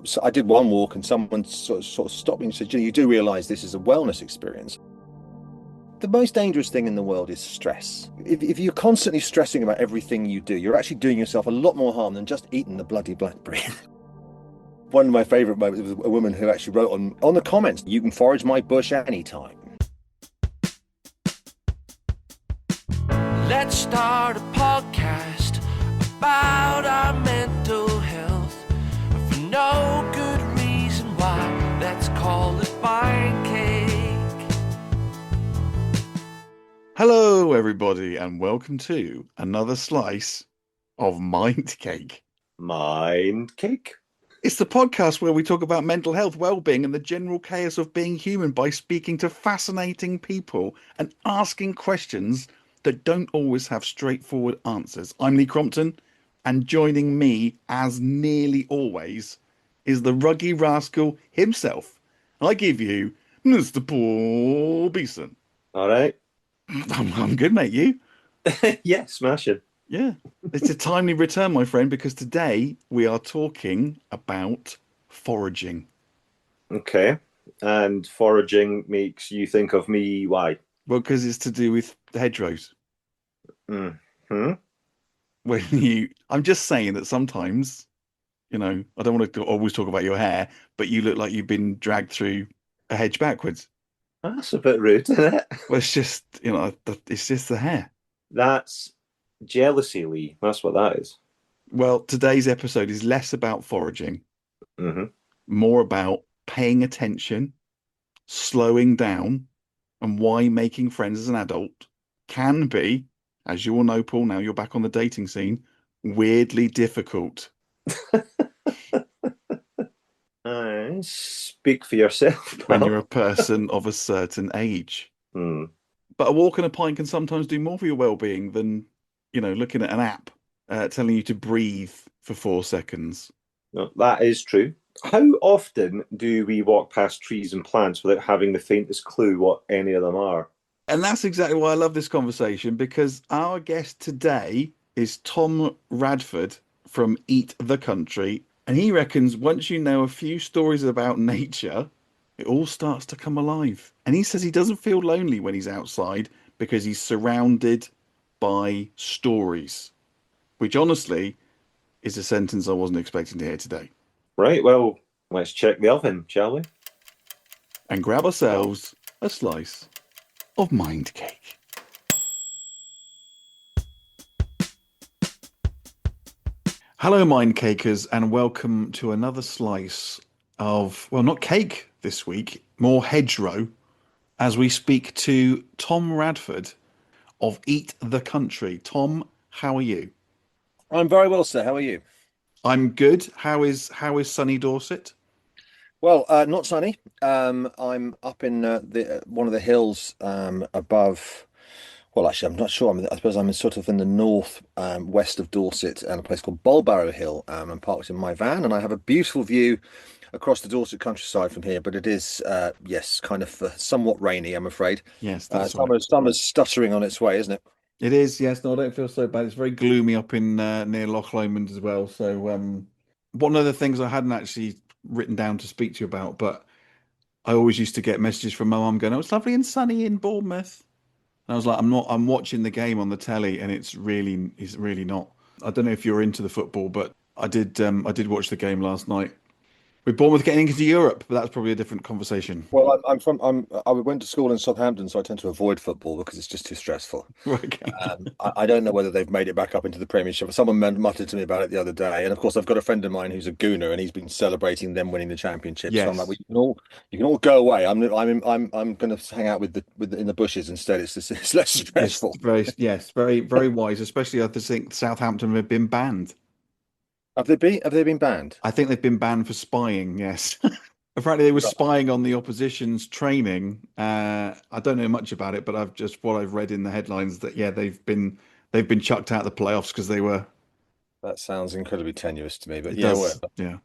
So I did one walk and someone sort of stopped me and said, you do realize this is a wellness experience. The most dangerous thing in the world is stress. If you're constantly stressing about everything you do, you're actually doing yourself a lot more harm than just eating the bloody blackberry. One of my favorite moments was a woman who actually wrote on the comments, "You can forage my bush anytime." Let's start a podcast about our mental health for no good reason why. Let's call it Mind Cake. Hello, everybody, and welcome to another slice of Mind Cake. Mind cake. It's the podcast where we talk about mental health, well-being, and the general chaos of being human by speaking to fascinating people and asking questions that don't always have straightforward answers. I'm Lee Crompton, and joining me, as nearly always, is the ruggy rascal himself. I give you Mr. Paul Beeson. All right. I'm good, mate. You? Yeah, smashing. Yeah, it's a timely return, my friend, because today we are talking about foraging. Okay. And foraging makes you think of me. Why? Well, because it's to do with the hedgerows. Hmm. I'm just saying that sometimes, I don't want to always talk about your hair, but you look like you've been dragged through a hedge backwards. That's a bit rude, isn't it? Well, it's just, it's just the hair. That's jealousy, Lee. That's what that is. Well, today's episode is less about foraging, Mm-hmm. more about paying attention, slowing down, and why making friends as an adult can be, as you all know, Paul, now you're back on the dating scene, weirdly difficult. Speak for yourself, pal. When you're a person of a certain age. Hmm. But a walk and a pint can sometimes do more for your well-being than, looking at an app telling you to breathe for 4 seconds. No, that is true. How often do we walk past trees and plants without having the faintest clue what any of them are? And that's exactly why I love this conversation, because our guest today is Tom Radford from Eat the Country. And he reckons once you know a few stories about nature, it all starts to come alive. And he says he doesn't feel lonely when he's outside because he's surrounded by stories, which honestly is a sentence I wasn't expecting to hear today. Right, well, let's check the oven, shall we? And grab ourselves a slice of mind cake. Hello, mind cakers, and welcome to another slice of, well, not cake this week, more hedgerow, as we speak to Tom Radford of Eat the Country. Tom, how are you? I'm very well, sir. How are you? I'm good. How is sunny Dorset? Well, not sunny. I'm up in the one of the hills above. Well, actually, I'm not sure. I suppose I'm sort of in the north west of Dorset, and a place called Bulbarrow Hill. I'm parked in my van, and I have a beautiful view across the Dorset countryside from here. But it is, yes, kind of somewhat rainy, I'm afraid. Yes, that's right. Summer's stuttering on its way, isn't it? It is, yes. No, I don't feel so bad. It's very gloomy up in near Loch Lomond as well. So, one of the things I hadn't actually written down to speak to you about, but I always used to get messages from my mum going, "Oh, it's lovely and sunny in Bournemouth." And I was like, I'm watching the game on the telly, and it's really not. I don't know if you're into the football, but I did watch the game last night. With Bournemouth getting into Europe, but that's probably a different conversation. Well, I went to school in Southampton, so I tend to avoid football because it's just too stressful. Okay. I don't know whether they've made it back up into the Premiership. Someone muttered to me about it the other day, and of course, I've got a friend of mine who's a Gooner, and he's been celebrating them winning the championship. So I'm like, Yes. well, you can all go away. I'm going to hang out in the bushes instead. It's less stressful. Very wise. Especially I think Southampton have been banned. Have they been banned? I think they've been banned for spying. Yes. Apparently they were spying on the opposition's training. I don't know much about it, but what I've read in the headlines that they've been chucked out of the playoffs because they were. That sounds incredibly tenuous to me, but It yeah, does. whatever. Yeah.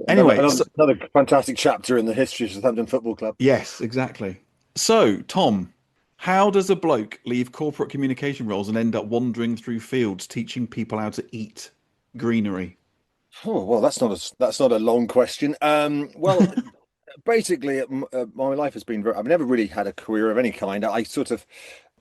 Anyway, another fantastic chapter in the history of Southampton Football Club. yes, exactly. So, Tom, how does a bloke leave corporate communication roles and end up wandering through fields teaching people how to eat greenery? Oh, well, that's not a long question. Well, basically, my life has been I've never really had a career of any kind.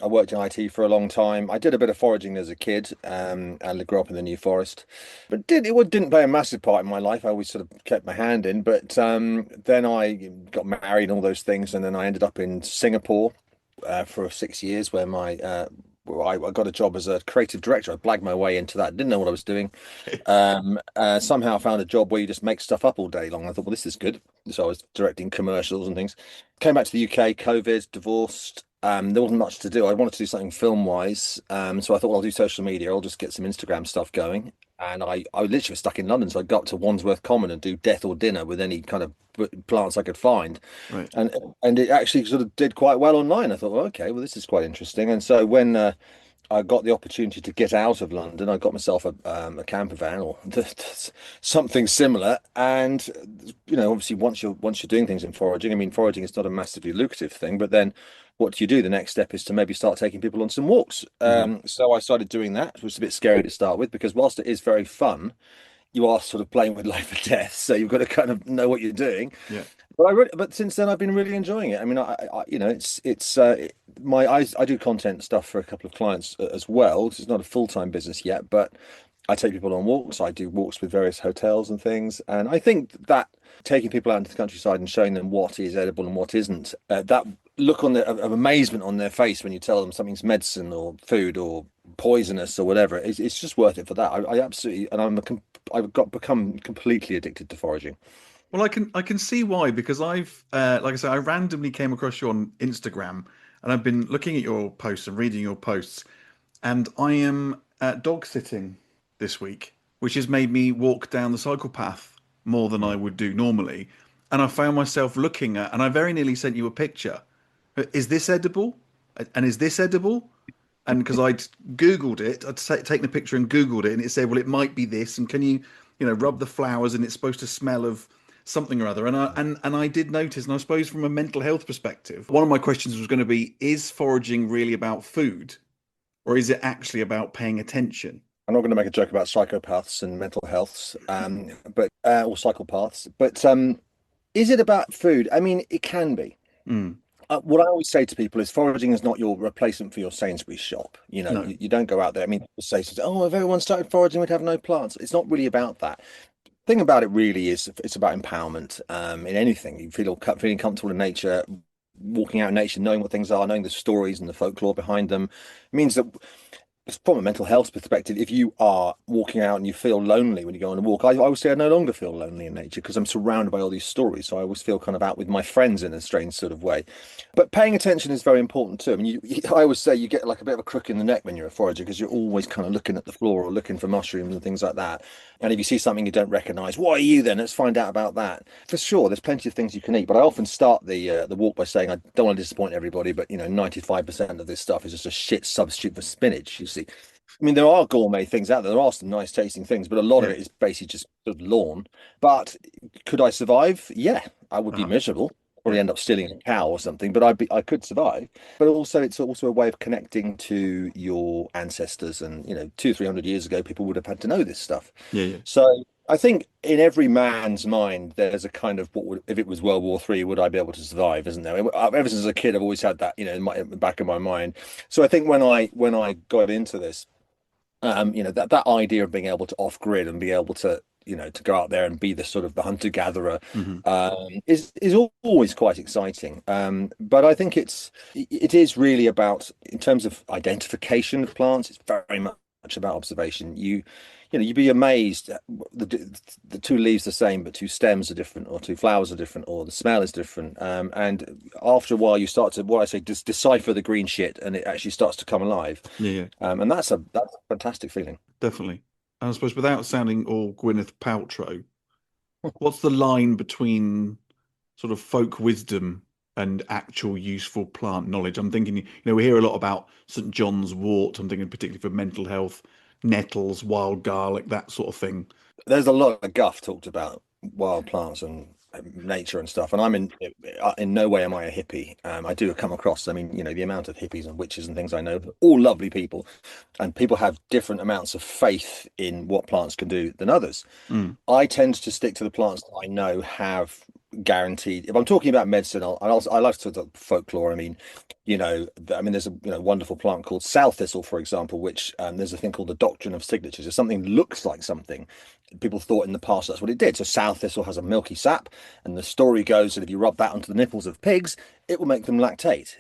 I worked in IT for a long time. I did a bit of foraging as a kid, and grew up in the New Forest, but didn't play a massive part in my life. I always sort of kept my hand in, but then I got married and all those things, and then I ended up in Singapore for 6 years, where I got a job as a creative director. I blagged my way into that. Didn't know what I was doing. Somehow found a job where you just make stuff up all day long. I thought, well, this is good. So I was directing commercials and things. Came back to the UK, COVID, divorced. There wasn't much to do. I wanted to do something film wise. So I thought, well, I'll do social media. I'll just get some Instagram stuff going. And I literally was stuck in London. So I got up to Wandsworth Common and do death or dinner with any kind of plants I could find. Right. And it actually sort of did quite well online. I thought, well, okay, well, this is quite interesting. And so when I got the opportunity to get out of London, I got myself a camper van or something similar. And obviously, once you're doing things in foraging, I mean, foraging is not a massively lucrative thing, but then what do you do? The next step is to maybe start taking people on some walks. Hmm. So I started doing that. It was a bit scary to start with because whilst it is very fun, you are sort of playing with life or death. So you've got to kind of know what you're doing. Yeah. But since then I've been really enjoying it. I mean, I do content stuff for a couple of clients as well. It's not a full-time business yet, but I take people on walks. I do walks with various hotels and things, and I think that taking people out into the countryside and showing them what is edible and what isn't, that look of amazement on their face when you tell them something's medicine or food or poisonous or whatever, it's just worth it for that. I absolutely, and I've become completely addicted to foraging. Well, I can see why, because like I said, I randomly came across you on Instagram, and I've been looking at your posts and reading your posts, and I am dog sitting this week, which has made me walk down the cycle path more than I would do normally. And I found myself looking at, and I very nearly sent you a picture. Is this edible? And is this edible? And because I'd Googled it, taken a picture and Googled it, and it said, well, it might be this, and can you rub the flowers, and it's supposed to smell of something or other. And I did notice, and I suppose from a mental health perspective, one of my questions was going to be, is foraging really about food, or is it actually about paying attention? I'm not going to make a joke about psychopaths and mental healths, but or psychopaths. But is it about food? I mean, it can be. Mm, What I always say to people is foraging is not your replacement for your Sainsbury's shop. no. You don't go out there. I mean, people say, "Oh, if everyone started foraging, we'd have no plants." It's not really about that. Thing about it really is it's about empowerment. In anything, you feeling comfortable in nature, walking out in nature, knowing what things are, knowing the stories and the folklore behind them, means that from a mental health perspective, if you are walking out and you feel lonely when you go on a walk, I always say I no longer feel lonely in nature because I'm surrounded by all these stories. So I always feel kind of out with my friends in a strange sort of way. But paying attention is very important too. I mean, I always say you get like a bit of a crook in the neck when you're a forager because you're always kind of looking at the floor or looking for mushrooms and things like that. And if you see something you don't recognize, what are you then? Let's find out about that. For sure, there's plenty of things you can eat, but I often start the walk by saying I don't want to disappoint everybody, but 95% of this stuff is just a shit substitute for spinach. You see, I mean, there are gourmet things out there. There are some nice tasting things, but a lot of Yeah. it is basically just sort of lawn. But could I survive? Yeah, I would be Uh-huh. miserable. Probably Yeah. end up stealing a cow or something, but I could survive. But also, it's also a way of connecting to your ancestors, and 200-300 years ago, people would have had to know this stuff. Yeah. Yeah. So I think in every man's mind, there's a kind of what would if it was World War III, would I be able to survive? Isn't there? Ever since a kid, I've always had that, in the back of my mind. So I think when I got into this that idea of being able to off grid and be able to to go out there and be the sort of the hunter gatherer Hmm. is always quite exciting. But I think it is really about, in terms of identification of plants, it's very much about observation. You'd be amazed at the two leaves the same, but two stems are different, or two flowers are different, or the smell is different. And after a while, you start to, what I say, just decipher the green shit, and it actually starts to come alive. Yeah. Yeah. And that's a fantastic feeling. Definitely. And I suppose without sounding all Gwyneth Paltrow, what's the line between sort of folk wisdom and actual useful plant knowledge? I'm thinking, we hear a lot about St. John's wort. I'm thinking particularly for mental health, nettles, wild garlic, that sort of thing. There's a lot of guff talked about wild plants and nature and stuff. And I'm in no way am I a hippie. I do come across, I mean, the amount of hippies and witches and things I know, all lovely people, and people have different amounts of faith in what plants can do than others. Mm. I tend to stick to the plants that I know have guaranteed. If I'm talking about medicine, I like to talk folklore. I mean, there's a wonderful plant called sow thistle, for example, which there's a thing called the doctrine of signatures. If something looks like something, people thought in the past that's what it did. So sow thistle has a milky sap, and the story goes that if you rub that onto the nipples of pigs, it will make them lactate.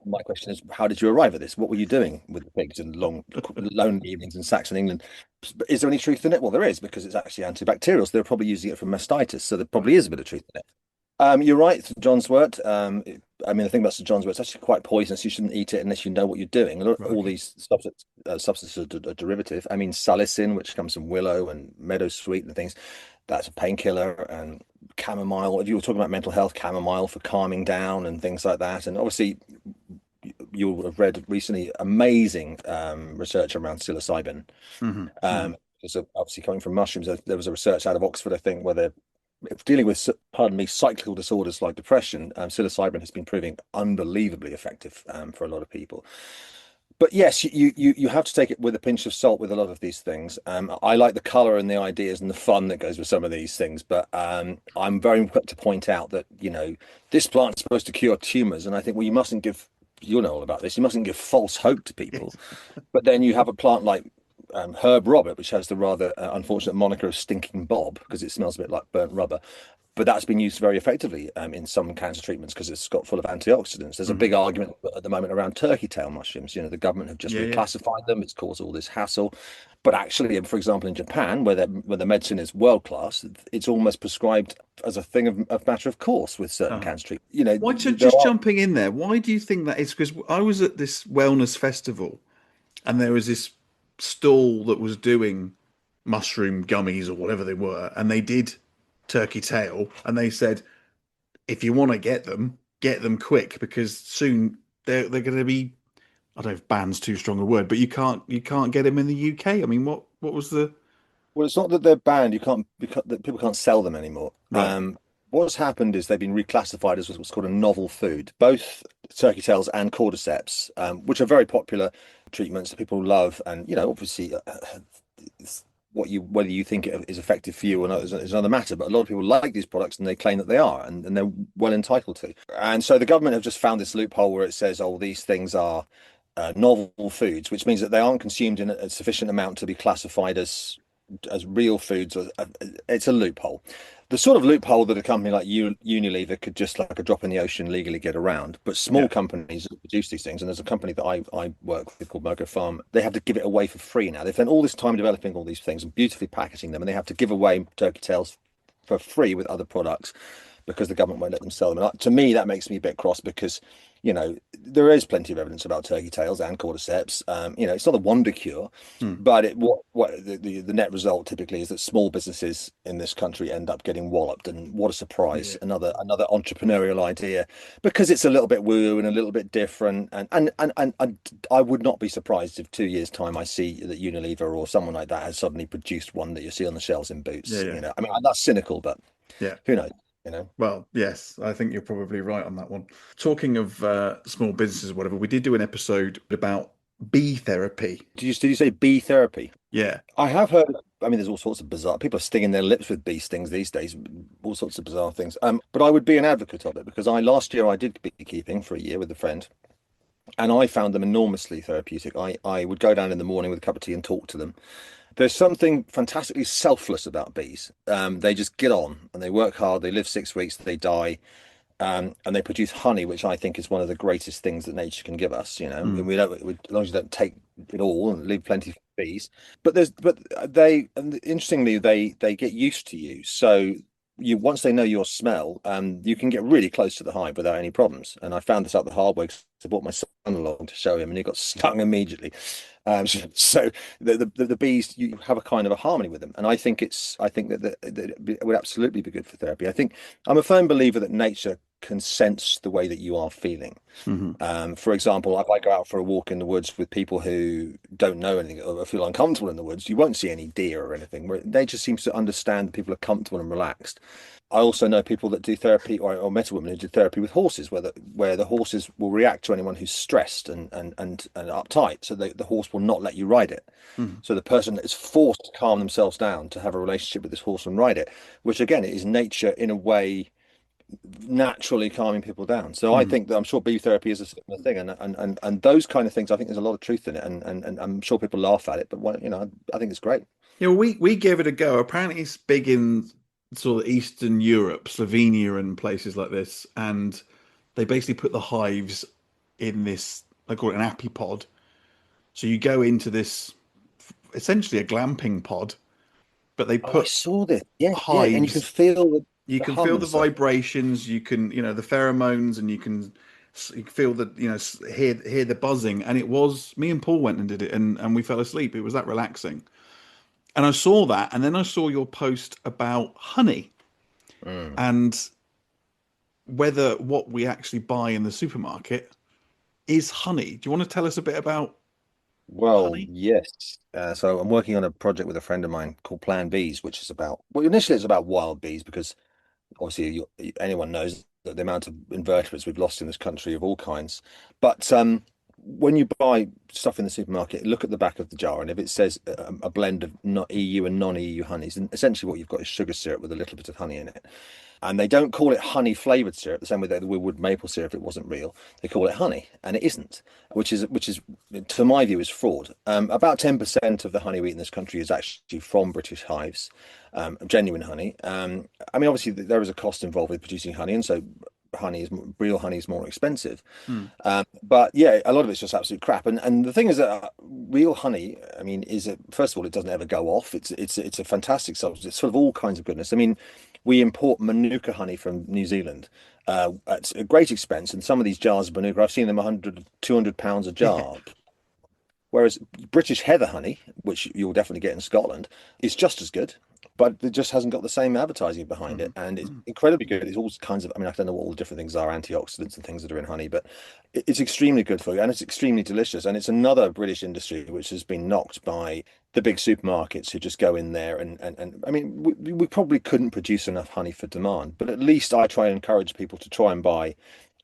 My question is, how did you arrive at this? What were you doing with the pigs in long, lonely evenings in Saxon England? Is there any truth in it? Well, there is, because it's actually antibacterial. So they're probably using it for mastitis. So there probably is a bit of truth in it. You're right, St. John's wort. I mean, the thing about St. John's wort, it's actually quite poisonous. You shouldn't eat it unless you know what you're doing. All these substances are derivative. I mean, salicin, which comes from willow and meadowsweet and things, that's a painkiller. And chamomile, if you were talking about mental health, chamomile for calming down and things like that. And obviously, you'll have read recently amazing research around psilocybin. So obviously coming from mushrooms, there was a research out of Oxford, I think, where they're dealing with, pardon me, cyclical disorders like depression. Psilocybin has been proving unbelievably effective for a lot of people. But yes, you have to take it with a pinch of salt with a lot of these things. I like the color and the ideas and the fun that goes with some of these things, but I'm very quick to point out that this plant is supposed to cure tumors, and I think, well, you mustn't give, you know all about this, you mustn't give false hope to people. But then you have a plant like Herb Robert, which has the rather unfortunate moniker of Stinking Bob because it smells a bit like burnt rubber. But that's been used very effectively in some cancer treatments because it's got full of antioxidants. There's a big argument at the moment around turkey tail mushrooms. The government have just reclassified them. It's caused all this hassle. But actually, for example, in Japan, where the medicine is world class, it's almost prescribed as a thing of matter of course with certain cancer treatments. Why, just jumping in there, why do you think that is? Because I was at this wellness festival and there was this stall that was doing mushroom gummies or whatever they were, and they did turkey tail, and they said, if you want to get them quick, because soon they're going to be, I don't know if ban's too strong a word, but you can't get them in the UK. I mean, what was the? Well, it's not that they're banned. That people can't sell them anymore. Right. What's happened is they've been reclassified as what's called a novel food. Both turkey tails and cordyceps, which are very popular treatments that people love, and obviously, whether you think it is effective for you or not is another matter. But a lot of people like these products and they claim that they are, and they're well entitled to. And so the government have just found this loophole where it says, oh, these things are novel foods, which means that they aren't consumed in a sufficient amount to be classified as real foods. It's a loophole. The sort of loophole that a company like Unilever could just like a drop in the ocean legally get around. But small companies that produce these things, and there's a company that I work with called Mogo Farm, they have to give it away for free now. They've spent all this time developing all these things and beautifully packaging them, and they have to give away turkey tails for free with other products because the government won't let them sell them. And to me, that makes me a bit cross because there is plenty of evidence about turkey tails and cordyceps. It's not a wonder cure, but the net result typically is that small businesses in this country end up getting walloped. And what a surprise! Another entrepreneurial idea because it's a little bit woo and a little bit different. And I would not be surprised if 2 years' time I see that Unilever or someone like that has suddenly produced one that you see on the shelves in Boots. I mean, that's cynical, but who knows? Well, yes, I think you're probably right on that one. Talking of small businesses or whatever, we did do an episode about bee therapy. Did you say bee therapy? Yeah. I have heard. I mean, there's all sorts of bizarre. People are stinging their lips with bee stings these days. All sorts of bizarre things. But I would be an advocate of it because last year I did beekeeping for a year with a friend, and I found them enormously therapeutic. I would go down in the morning with a cup of tea and talk to them. There's something fantastically selfless about bees. They just get on and they work hard. They live 6 weeks, they die, and they produce honey, which I think is one of the greatest things that nature can give us. And as long as you don't take it all and leave plenty for bees. But interestingly, they get used to you. So once they know your smell, you can get really close to the hive without any problems. And I found this out the hard way because I brought my son along to show him, and he got stung immediately. So the bees, you have a kind of a harmony with them, and I think that it would absolutely be good for therapy. I think I'm a firm believer that nature can sense the way that you are feeling. Hmm. For example, if I go out for a walk in the woods with people who don't know anything or feel uncomfortable in the woods, you won't see any deer or anything. They just seem to understand that people are comfortable and relaxed. I also know people that do therapy, or met a woman who did therapy with horses, where the horses will react to anyone who's stressed and uptight, so the horse will not let you ride it. Hmm. So the person is forced to calm themselves down to have a relationship with this horse and ride it, which again is nature in a way naturally calming people down. So I Hmm. think that I'm sure bee therapy is a similar thing, and those kind of things. I think there's a lot of truth in it, and I'm sure people laugh at it, but I think it's great. Yeah, well, we gave it a go. Apparently, it's big in sort of Eastern Europe, Slovenia, and places like this. And they basically put the hives in this, they call it an appy pod. So you go into this, essentially a glamping pod, but they Oh, I put saw this. Yes, yeah, and you can hives. feel You the can hum feel and the stuff. vibrations, you can, the pheromones, and you can feel the, hear the buzzing. And it was, me and Paul went and did it, and we fell asleep. It was that relaxing. And I saw that, and then I saw your post about honey Mm. and whether what we actually buy in the supermarket is honey. Do you want to tell us a bit about Well, honey? yes. So I'm working on a project with a friend of mine called Plan Bees, which is about, well, initially it's about wild bees because obviously anyone knows that the amount of invertebrates we've lost in this country of all kinds. But when you buy stuff in the supermarket, look at the back of the jar, and if it says a blend of not EU and non-EU honeys, then essentially what you've got is sugar syrup with a little bit of honey in it. And they don't call it honey flavored syrup the same way that we would maple syrup if it wasn't real. They call it honey, and it isn't, which is to my view is fraud. About 10% of the honey we eat in this country is actually from British hives, genuine honey. I mean, obviously there is a cost involved with producing honey, and so real honey is more expensive. Hmm. But yeah, a lot of it's just absolute crap. And the thing is that real honey, I mean, first of all, it doesn't ever go off. It's a fantastic substance. It's full of all kinds of goodness. I mean, we import Manuka honey from New Zealand at a great expense, and some of these jars of Manuka, I've seen them 100, 200 pounds a Yeah. jar. Whereas British heather honey, which you'll definitely get in Scotland, is just as good, but it just hasn't got the same advertising behind Hmm. it. And it's Hmm. incredibly good. It's all kinds of, I mean, I don't know what all the different things are, antioxidants and things that are in honey, but it's extremely good for you and it's extremely delicious. And it's another British industry which has been knocked by the big supermarkets who just go in there and I mean, we probably couldn't produce enough honey for demand, but at least I try and encourage people to try and buy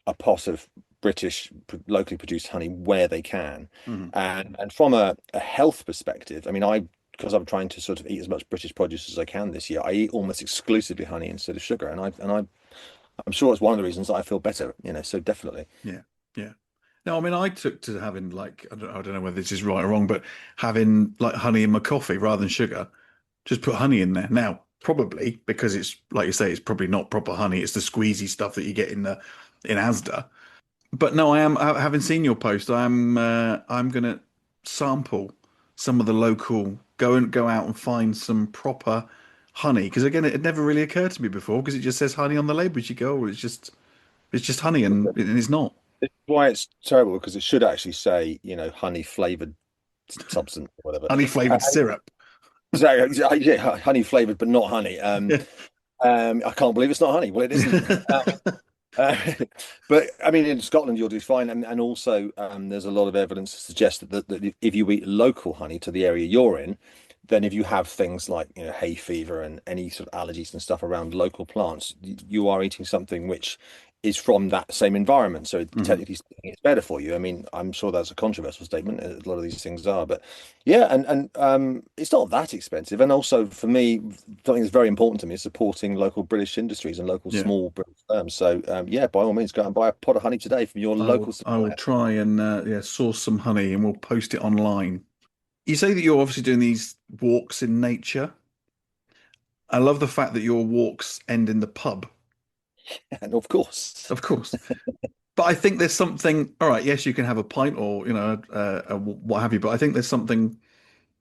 a pot of British locally produced honey where they can. Hmm. And from a health perspective, I mean, because I'm trying to sort of eat as much British produce as I can this year, I eat almost exclusively honey instead of sugar, I'm sure it's one of the reasons that I feel better, so definitely. Yeah. Yeah. No, I mean, I took to having like, I don't know whether this is right or wrong, but having like honey in my coffee rather than sugar. Just put honey in there. Now, probably because it's like you say, it's probably not proper honey. It's the squeezy stuff that you get in Asda. But no, having seen your post, I'm gonna sample some of the local, go out and find some proper honey. Because again, it had never really occurred to me before because it just says honey on the label. You go, oh, it's just honey, and it's not. It's why it's terrible because it should actually say, honey flavored substance or whatever. Honey Uh, flavored syrup. yeah, honey flavored, but not honey. I can't believe it's not honey. Well, it isn't. Uh, but I mean, in Scotland, you'll do fine, and also there's a lot of evidence to suggest that if you eat local honey to the area you're in, then if you have things like hay fever and any sort of allergies and stuff around local plants, you are eating something which is from that same environment. So Mhm. technically speaking, it's better for you. I mean, I'm sure that's a controversial statement. A lot of these things are, but yeah, and it's not that expensive. And also for me, something that's very important to me is supporting local British industries and local Yeah, small British firms. So yeah, by all means, go and buy a pot of honey today from your local I will supplier. try and yeah, source some honey and we'll post it online. You say that you're obviously doing these walks in nature. I love the fact that your walks end in the pub, And of course, of course. But I think there's something, all right, yes, you can have a pint or, what have you, but I think there's something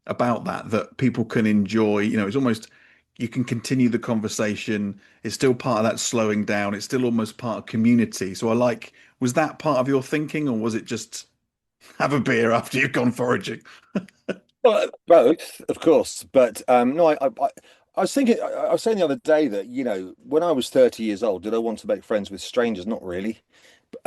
about that people can enjoy. It's almost, you can continue the conversation. It's still part of that slowing down. It's still almost part of community. So was that part of your thinking or was it just have a beer after you've gone foraging? well, both, of course, but no, I was saying the other day that, when I was 30 years old, did I want to make friends with strangers? Not really.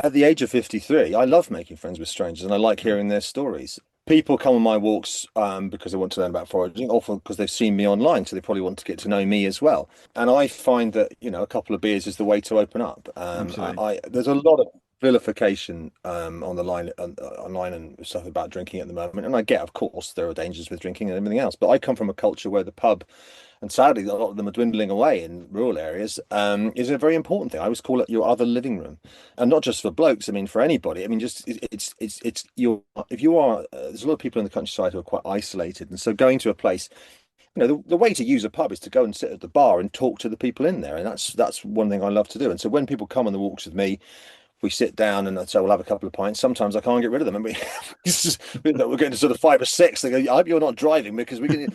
At the age of 53, I love making friends with strangers and I like hearing their stories. People come on my walks because they want to learn about foraging, often because they've seen me online, so they probably want to get to know me as well. And I find that, a couple of beers is the way to open up. Absolutely. There's a lot of vilification on the line online and stuff about drinking at the moment. And I get, of course, there are dangers with drinking and everything else. But I come from a culture where the pub, and sadly, a lot of them are dwindling away in rural areas, is a very important thing. I always call it your other living room, and not just for blokes. I mean, for anybody. I mean, just it's your if you are there's a lot of people in the countryside who are quite isolated, and so going to a place, the way to use a pub is to go and sit at the bar and talk to the people in there, and that's one thing I love to do. And so when people come on the walks with me, we sit down and so we'll have a couple of pints. Sometimes I can't get rid of them, and we're getting to sort of 5 or 6. They go, "I hope you're not driving because we can."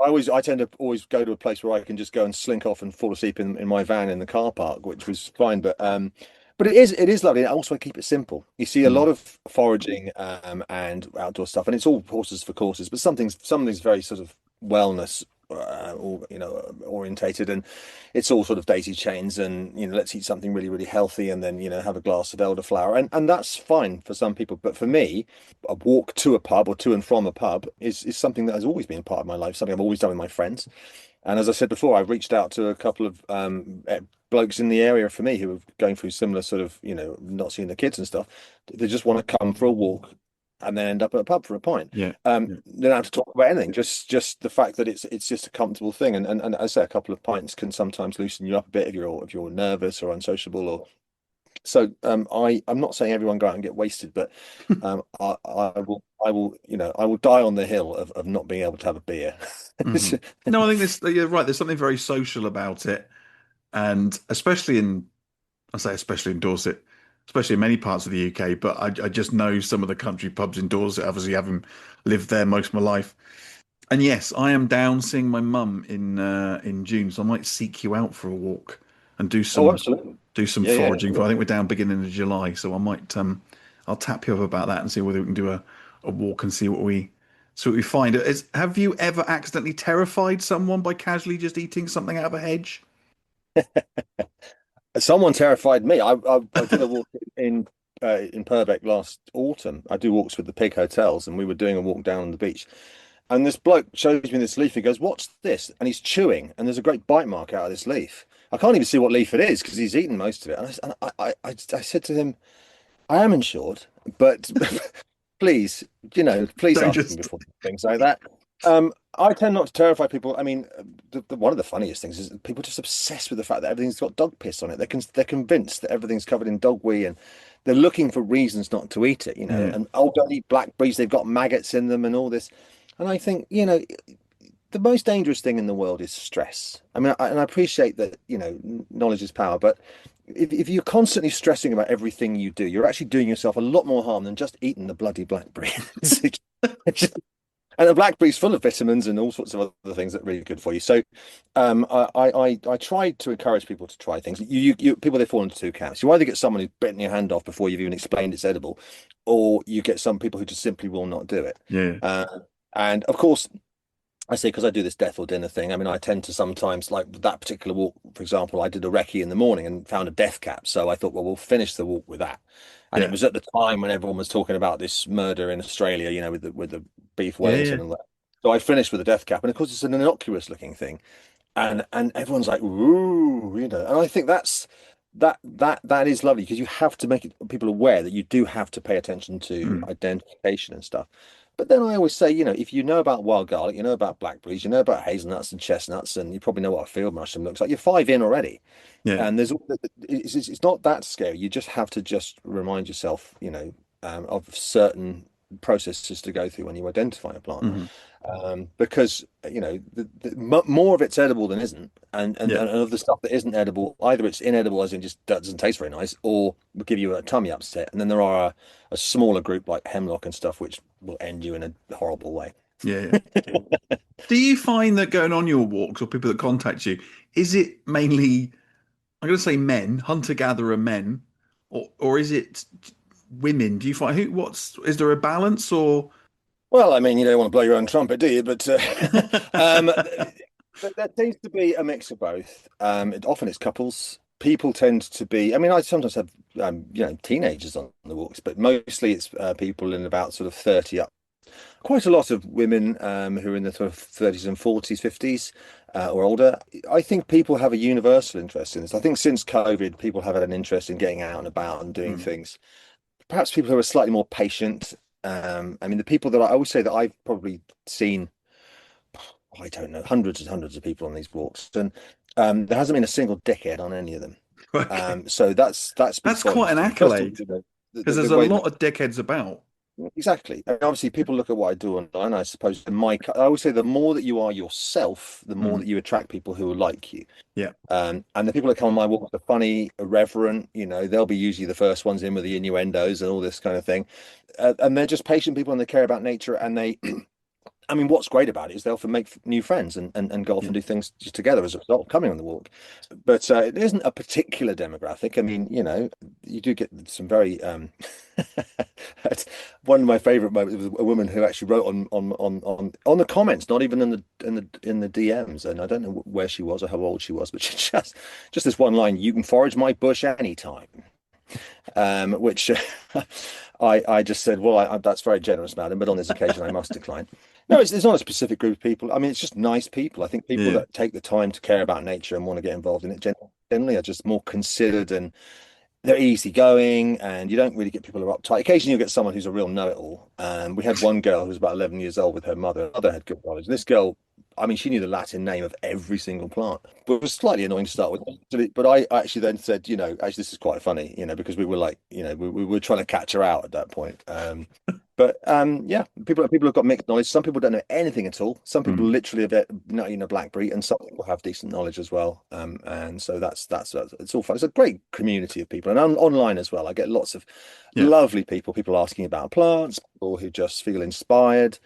I tend to always go to a place where I can just go and slink off and fall asleep in my van in the car park, which was fine. But it is lovely. And also, I keep it simple. You see a Mm. lot of foraging and outdoor stuff, and it's all horses for courses. But something's very sort of wellness or orientated, and it's all sort of daisy chains and let's eat something really really healthy, and then have a glass of elderflower, and that's fine for some people. But for me, a walk to a pub or to and from a pub is something that has always been part of my life, something I've always done with my friends. And as I said before, I've reached out to a couple of blokes in the area for me who are going through similar sort of, not seeing the kids and stuff. They just want to come for a walk and then end up at a pub for a pint. Yeah. Yeah. They don't have to talk about anything, just the fact that it's just a comfortable thing. And as I say, a couple of pints can sometimes loosen you up a bit if you're nervous or unsociable or so. I'm not saying everyone go out and get wasted, but I will die on the hill of not being able to have a beer. Mhm. No, I think you're right. There's something very social about it, and especially in Dorset, especially in many parts of the UK. But I just know some of the country pubs in Dorset, obviously having lived there most of my life. And yes, I am down seeing my mum in June, so I might seek you out for a walk and Oh, absolutely. do some Yeah, yeah. foraging. For I think we're down beginning of July, so I might I'll tap you up about that and see whether we can do a walk and see what we find. Have you ever accidentally terrified someone by casually just eating something out of a hedge? Someone terrified me. I did a walk in Purbeck last autumn. I do walks with the Pig Hotels, and we were doing a walk down on the beach. And this bloke shows me this leaf. He goes, "What's this?" And he's chewing, and there's a great bite mark out of this leaf. I can't even see what leaf it is because he's eaten most of it. And I said to him, "I am insured, but please, please Don't ask me just. before things like that." I tend not to terrify people. I mean, one of the funniest things is that people just obsessed with the fact that everything's got dog piss on it. They're convinced that everything's covered in dog wee, and they're looking for reasons not to eat it. Yeah. And don't eat blackberries. They've got maggots in them and all this. And I think, the most dangerous thing in the world is stress. I mean, and I appreciate that, knowledge is power, but if you're constantly stressing about everything you do, you're actually doing yourself a lot more harm than just eating the bloody blackberry. And the blackberry's full of vitamins and all sorts of other things that are really good for you. So, I try to encourage people to try things. People, they fall into two camps. You either get someone who's bitten your hand off before you've even explained it's edible, or you get some people who just simply will not do it. Yeah. And of course, I say, because I do this death or dinner thing. I mean, I tend to sometimes, like that particular walk, for example, I did a recce in the morning and found a death cap. So I thought, well, we'll finish the walk with that. And it Yeah. was at the time when everyone was talking about this murder in Australia, with the beef Yeah. Yeah. Wellington and that. So I finished with a death cap, and of course, it's an innocuous looking thing, and everyone's like, ooh, and I think that is lovely because you have to make people aware that you do have to pay attention to Mm. identification and stuff. But then I always say, if you know about wild garlic, you know about blackberries, you know about hazelnuts and chestnuts, and you probably know what a field mushroom looks like. You're 5 in already, Yeah. and it's not that scary. You just have to just remind yourself, of certain processes to go through when you identify a plant, Hmm. because more of it's edible than isn't, and Yeah. of the stuff that isn't edible, either it's inedible as in just doesn't taste very nice, or will give you a tummy upset, and then there are a smaller group like hemlock and stuff which will end you in a horrible way. Yeah. Yeah. Do you find that going on your walks or people that contact you, is it mainly, I'm going to say men, hunter-gatherer men, or is it women? Do you find is there a balance or? Well, I mean, you don't want to blow your own trumpet, do you? But um, There tends to be a mix of both. Often it's couples. People tend to be. I mean, I sometimes have teenagers on the walks, but mostly it's people in about sort of 30 up. Quite a lot of women who are in the sort of 30s and 40s, 50s or older. I think people have a universal interest in this. I think since COVID, people have had an interest in getting out and about and doing Mm. things. Perhaps people who are slightly more patient. I mean, the people that I always say that I've probably seen, I don't know, hundreds and hundreds of people on these walks, and there hasn't been a single dickhead on any of them. Okay. So that speaks That's quite volumes an to me. First of all, accolade because the there's a way lot that of dickheads about. exactly. And obviously, people look at what I do online. I suppose I always say the more that you are yourself, the more Mm. that you attract people who will like you. Yeah. And the people that come on my walk are funny, irreverent. They'll be usually the first ones in with the innuendos and all this kind of thing. And they're just patient people and they care about nature and they I mean, what's great about it is they often make new friends and go off Yeah. and do things just together as a result of coming on the walk. But it isn't a particular demographic. I mean, you do get some very one of my favorite moments was a woman who actually wrote on the comments, not even in the DMs, and I don't know where she was or how old she was, but she just this one line: "You can forage my bush anytime." Which I just said, well, that's very generous, madam, but on this occasion I must decline. No, it's not a specific group of people. I mean, it's just nice people. I think people Yeah. that take the time to care about nature and want to get involved in it generally are just more considered and they're easygoing, and you don't really get people who are uptight. Occasionally, you get someone who's a real know-it-all. We had one girl who was about 11 years old with her mother. Her mother had good knowledge. This girl, I mean, she knew the Latin name of every single plant, but it was slightly annoying to start with. But I actually then said, actually, this is quite funny, because we were like, we were trying to catch her out at that point. But yeah, people have got mixed knowledge. Some people don't know anything at all. Some people Mm. literally have not even a blackberry, and some people have decent knowledge as well. And so that's it's all fun. It's a great community of people, and online as well. I get lots of Yeah. lovely people asking about plants, people who just feel inspired,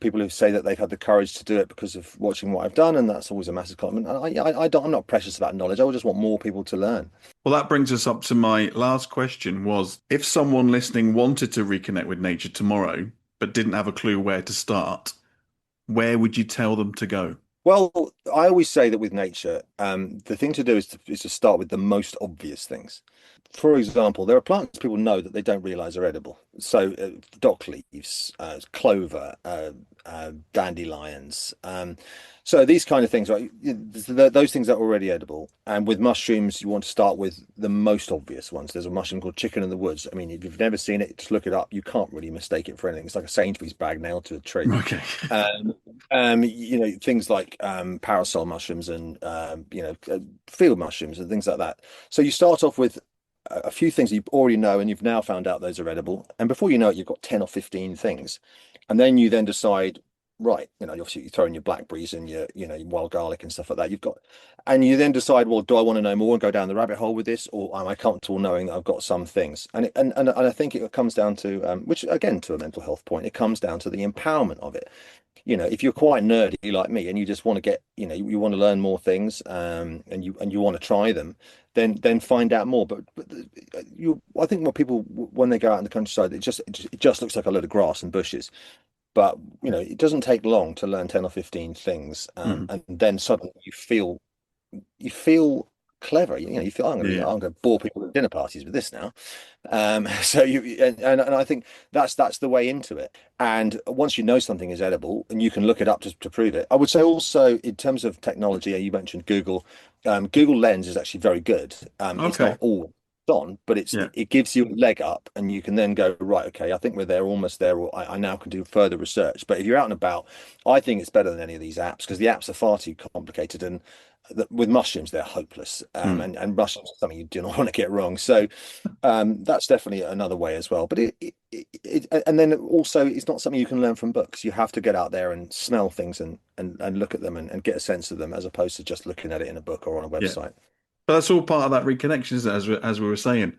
people who say that they've had the courage to do it because of watching what I've done, and that's always a massive compliment. And I'm not precious about knowledge. I just want more people to learn. Well, that brings us up to my last question was if someone listening wanted to reconnect with nature tomorrow, but didn't have a clue where to start, where would you tell them to go? Well, I always say that with nature, the thing to do is to start with the most obvious things. For example, there are plants people know that they don't realize are edible. So, dock leaves, clover, dandelions. So these kind of things, right? Those things are already edible. And with mushrooms, you want to start with the most obvious ones. There's a mushroom called chicken in the woods. I mean, if you've never seen it, just look it up. You can't really mistake it for anything. It's like a Sainsbury's bag nailed to a tree. Okay. Um, things like parasol mushrooms and field mushrooms and things like that. So you start off with a few things you already know, and you've now found out those are edible. And before you know it, you've got 10 or 15 things, and then you then decide, right? Obviously you throw in your blackberries and your wild garlic and stuff like that. And you then decide, well, do I want to know more and go down the rabbit hole with this, or am I comfortable knowing that I've got some things? And I think it comes down to, which again, to a mental health point, it comes down to the empowerment of it. If you're quite nerdy like me and you just want to get, you want to learn more things, and you want to try them, then find out more. But I think what people when they go out in the countryside, it just looks like a load of grass and bushes. But it doesn't take long to learn 10 or 15 things, Mhm. and then suddenly you feel clever. You feel Yeah. I'm going to bore people at dinner parties with this now. So and I think that's the way into it. And once you know something is edible and you can look it up to prove it, I would say also in terms of technology, you mentioned Google. Google Lens is actually very good. It's Okay. not all on, but Yeah. it gives you a leg up, and you can then go, right, okay, I think we're there, almost there, or I now can do further research. But if you're out and about, I think it's better than any of these apps because the apps are far too complicated, and with mushrooms they're hopeless. Mm. And mushrooms are something you do not want to get wrong. So that's definitely another way as well. But and then also it's not something you can learn from books. You have to get out there and smell things and look at them and get a sense of them as opposed to just looking at it in a book or on a Yeah. website. But that's all part of that reconnection, isn't it? As we were saying.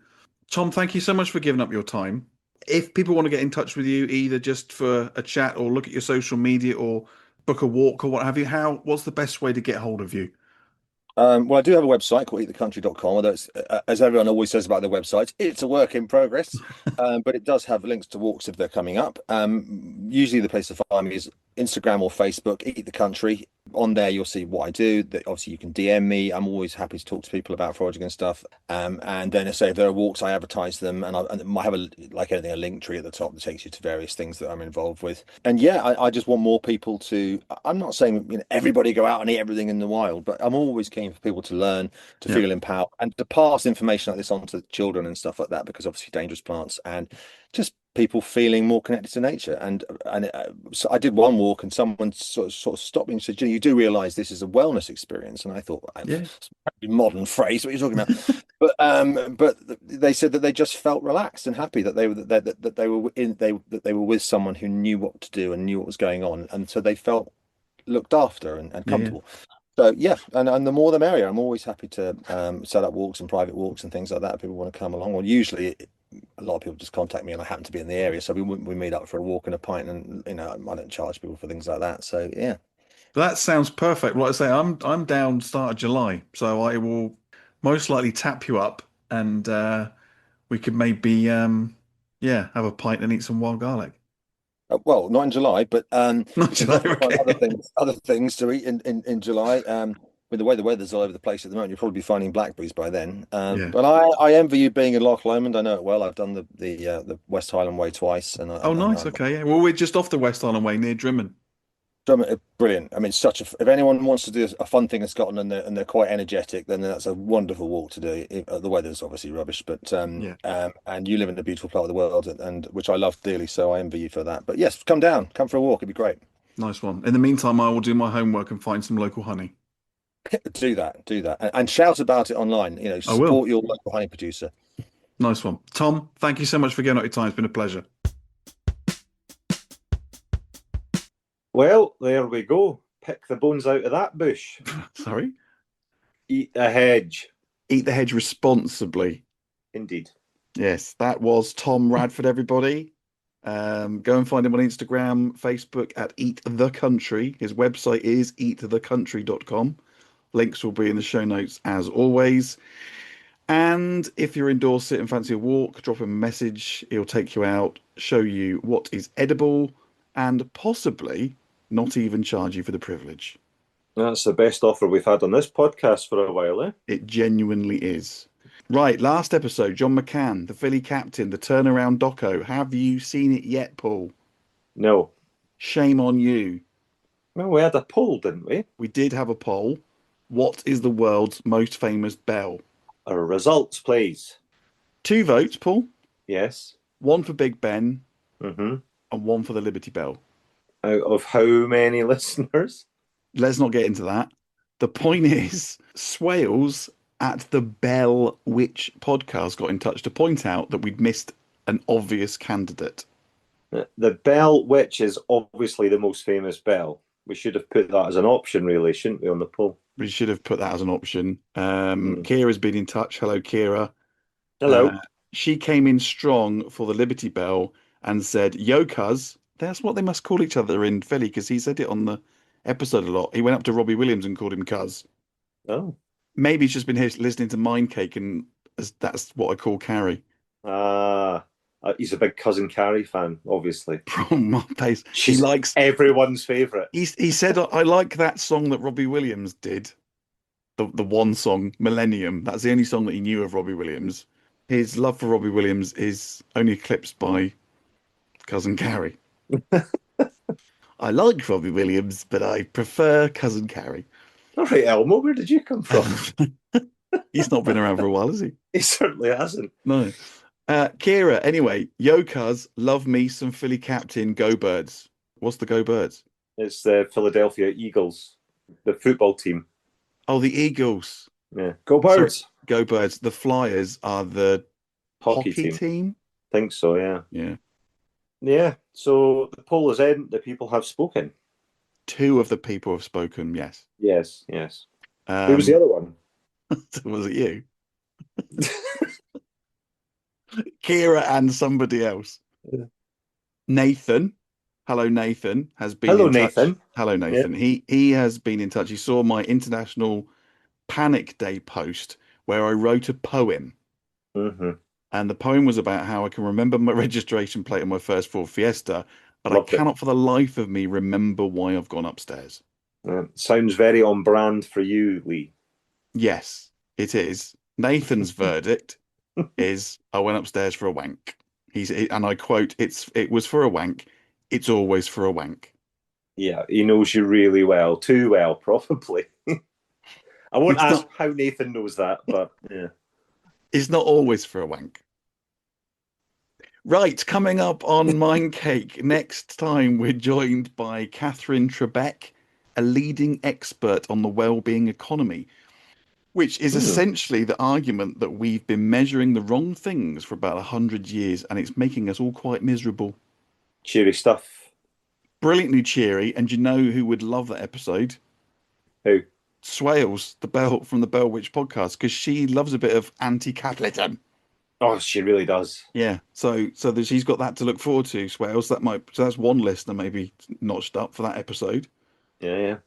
Tom, thank you so much for giving up your time. If people want to get in touch with you, either just for a chat or look at your social media or book a walk or what have you, what's the best way to get hold of you? Well, I do have a website called eatthecountry.com, although it's, as everyone always says about their websites, it's a work in progress. But it does have links to walks if they're coming up. Usually the place to find me is Instagram or Facebook, Eat the Country. On there, you'll see what I do. Obviously, you can DM me. I'm always happy to talk to people about foraging and stuff. And then, say if there are walks, I advertise them, and I have like anything, a link tree at the top that takes you to various things that I'm involved with. And yeah, I just want more people to. I'm not saying everybody go out and eat everything in the wild, but I'm always keen for people to learn, to Yeah. feel empowered, and to pass information like this on to children and stuff like that, because obviously dangerous plants and just people feeling more connected to nature. And so I did one walk, and someone sort of stopped me and said, "You do realize this is a wellness experience?" And I thought, Yeah. it's a modern phrase, what are you talking about? But they said that they just felt relaxed and happy that they were that they were with someone who knew what to do and knew what was going on, and so they felt looked after and Yeah. Yeah. comfortable. So yeah, and the more the merrier. I'm always happy to set up walks and private walks and things like that. If people want to come along. Well, usually a lot of people just contact me and I happen to be in the area, so we meet up for a walk and a pint, and I don't charge people for things like that. So yeah. That sounds perfect. Like I say, I'm down start of July, so I will most likely tap you up, and we could maybe yeah, have a pint and eat some wild garlic. Well, not in July, but Not we can July, definitely find okay. other things to eat in July. With the way the weather's all over the place at the moment, you'll probably be finding blackberries by then. Yeah. But I envy you being in Loch Lomond. I know it well. I've done the West Highland Way twice, Oh, nice. I'm Okay. Yeah. Well, we're just off the West Island Way near Drimmen. brilliant. I mean, if anyone wants to do a fun thing in Scotland and they're quite energetic, then that's a wonderful walk to do. The weather's obviously rubbish, but Yeah. and you live in a beautiful part of the world, and which I love dearly, so I envy you for that. But yes, come down, come for a walk. It'd be great. Nice one. In the meantime, I will do my homework and find some local honey. Do that, and shout about it online. I will. Support your local honey producer. Nice one. Tom, thank you so much for giving up your time. It's been a pleasure. Well, there we go. Pick the bones out of that bush. Sorry. Eat a hedge. Eat the hedge responsibly. Indeed. Yes, that was Tom Radford, everybody. Go and find him on Instagram, Facebook at Eat the Country. His website is eatthecountry.com. Links will be in the show notes as always. And if you're in Dorset and fancy a walk, drop him a message. He'll take you out, show you what is edible, and possibly not even charge you for the privilege. That's the best offer we've had on this podcast for a while, eh? It genuinely is. Right, last episode, John McCann, the Philly captain, the turnaround doco. Have you seen it yet, Paul? No. Shame on you. Well, we had a poll, didn't we? We did have a poll. What is the world's most famous bell? Our results, please. 2 votes, Paul. Yes. 1 for Big Ben Mm-hmm. and 1 for the Liberty Bell. Out of how many listeners? Let's not get into that. The point is, Swales at the Bell Witch podcast got in touch to point out that we'd missed an obvious candidate. The Bell Witch is obviously the most famous bell. We should have put that as an option, really, shouldn't we, on the poll? We should have put that as an option. Kira's been in touch. Hello, Kira. Hello. She came in strong for the Liberty Bell and said, "Yo, cuz." That's what they must call each other in Philly, because he said it on the episode a lot. He went up to Robbie Williams and called him cuz. Oh. Maybe he's just been here listening to Mind Cake, and that's what I call Carrie. He's a big Cousin Carrie fan, obviously. From my place. He She's likes everyone's favourite. He said, "I like that song that Robbie Williams did. The one song, Millennium. That's the only song that he knew of Robbie Williams. His love for Robbie Williams is only eclipsed by Cousin Carrie." I like Robbie Williams, but I prefer Cousin Carrie. All right, Elmo, where did you come from? He's not been around for a while, has he? He certainly hasn't. No. Kira, anyway, yo, cuz, love me some Philly captain, go Birds. What's the go Birds? It's the Philadelphia Eagles, the football team. Oh, the Eagles. Yeah, go Birds. Sorry, go Birds. The Flyers are the Hockey team. Think so, yeah. Yeah. Yeah, so the poll is in. The people have spoken. 2 of the people have spoken, yes. Yes. Who was the other one? Was it you? Kira and somebody else. Yeah. Nathan. Hello, Nathan has been Hello, in touch. Nathan. Hello, Nathan. Yeah. He has been in touch. He saw my International Panic Day post where I wrote a poem. Mm-hmm. And the poem was about how I can remember my registration plate on my first Ford Fiesta, but I Loved it. cannot for the life of me remember why I've gone upstairs. Sounds very on brand for you, Lee. Yes, it is. Nathan's verdict is I went upstairs for a wank. And I quote, it was for a wank. It's always for a wank. Yeah, he knows you really well. Too well, probably. I won't It's ask not how Nathan knows that, but yeah. it's not always for a wank. Right, coming up on Mind Cake, next time we're joined by Catherine Trebek, a leading expert on the well-being economy, which is Hmm. essentially the argument that we've been measuring the wrong things for about 100 years and it's making us all quite miserable. Cheery stuff. Brilliantly cheery, and you know who would love that episode? Who? Swales, the Bell from the Bell Witch podcast, because she loves a bit of anti-capitalism. Oh, she really does. Yeah, so that she's got that to look forward to, Swales. So that's one listener maybe notched up for that episode. Yeah, yeah.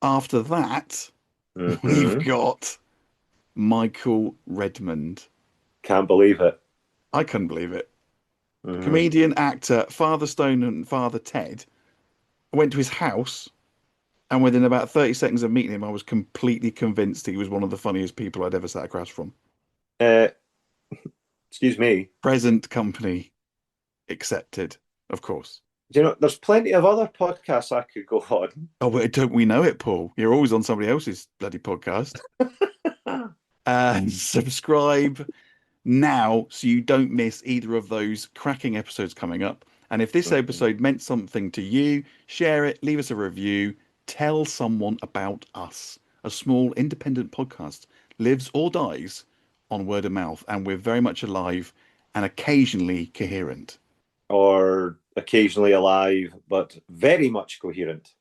After that, we've Hmm. got Michael Redmond. Can't believe it. I couldn't believe it. Hmm. Comedian, actor, Father Stone and Father Ted. I went to his house, and within about 30 seconds of meeting him, I was completely convinced he was one of the funniest people I'd ever sat across from. Uh, excuse me. Present company accepted, of course. Do you know, there's plenty of other podcasts I could go on. Oh, but don't we know it, Paul? You're always on somebody else's bloody podcast. Subscribe now so you don't miss either of those cracking episodes coming up. And if this episode meant something to you, share it, leave us a review, tell someone about us. A small independent podcast lives or dies on word of mouth, and we're very much alive and occasionally coherent. Or occasionally alive, but very much coherent.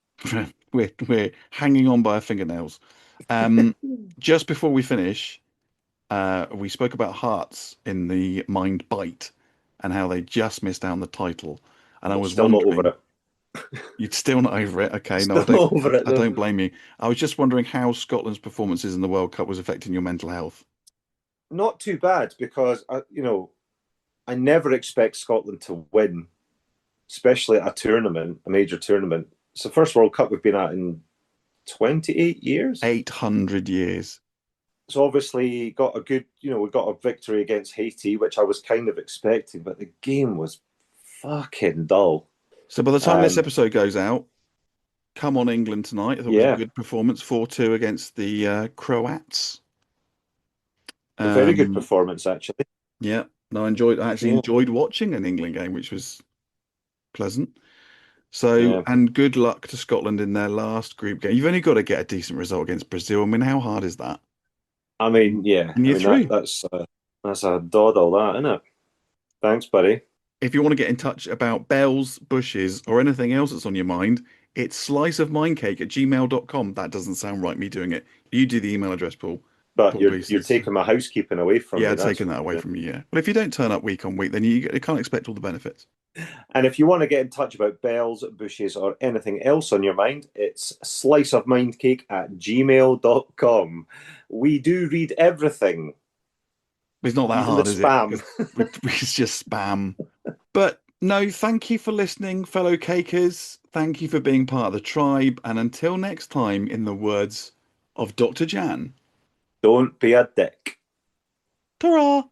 We're hanging on by our fingernails. Just before we finish, we spoke about hearts in the Mind Bite and how they just missed out on the title. And I I'm was still not over wondering, it. you're still not over it. Okay, no, Still not over it, I though. don't blame you. I was just wondering how Scotland's performances in the World Cup was affecting your mental health. Not too bad because I never expect Scotland to win, especially at a tournament, a major tournament. It's the first World Cup we've been at in 28 years. 800 years. So obviously got a good, we got a victory against Haiti, which I was kind of expecting, but the game was fucking dull. So by the time this episode goes out, come on England tonight. I thought it was a good performance, 4-2 against the Croats. A very good performance, actually. Yeah, no, I actually enjoyed watching an England game, which was pleasant. So, and good luck to Scotland in their last group game. You've only got to get a decent result against Brazil. I mean, how hard is that? I mean, yeah. And you're through. That's a doddle, that, isn't it? Thanks, buddy. If you want to get in touch about bells, bushes, or anything else that's on your mind, it's sliceofmindcake@gmail.com. That doesn't sound right, me doing it. You do the email address, Paul. But Paul you're taking my housekeeping away from me. Yeah, taking that away from you, yeah. Well, if you don't turn up week on week, then you can't expect all the benefits. And if you want to get in touch about bells, bushes, or anything else on your mind, it's sliceofmindcake@gmail.com. We do read everything. It's not that Even hard, the is spam. it? It's just spam. But no, thank you for listening, fellow cakers. Thank you for being part of the tribe. And until next time, in the words of Dr. Jan, Don't be a dick. ta-ra!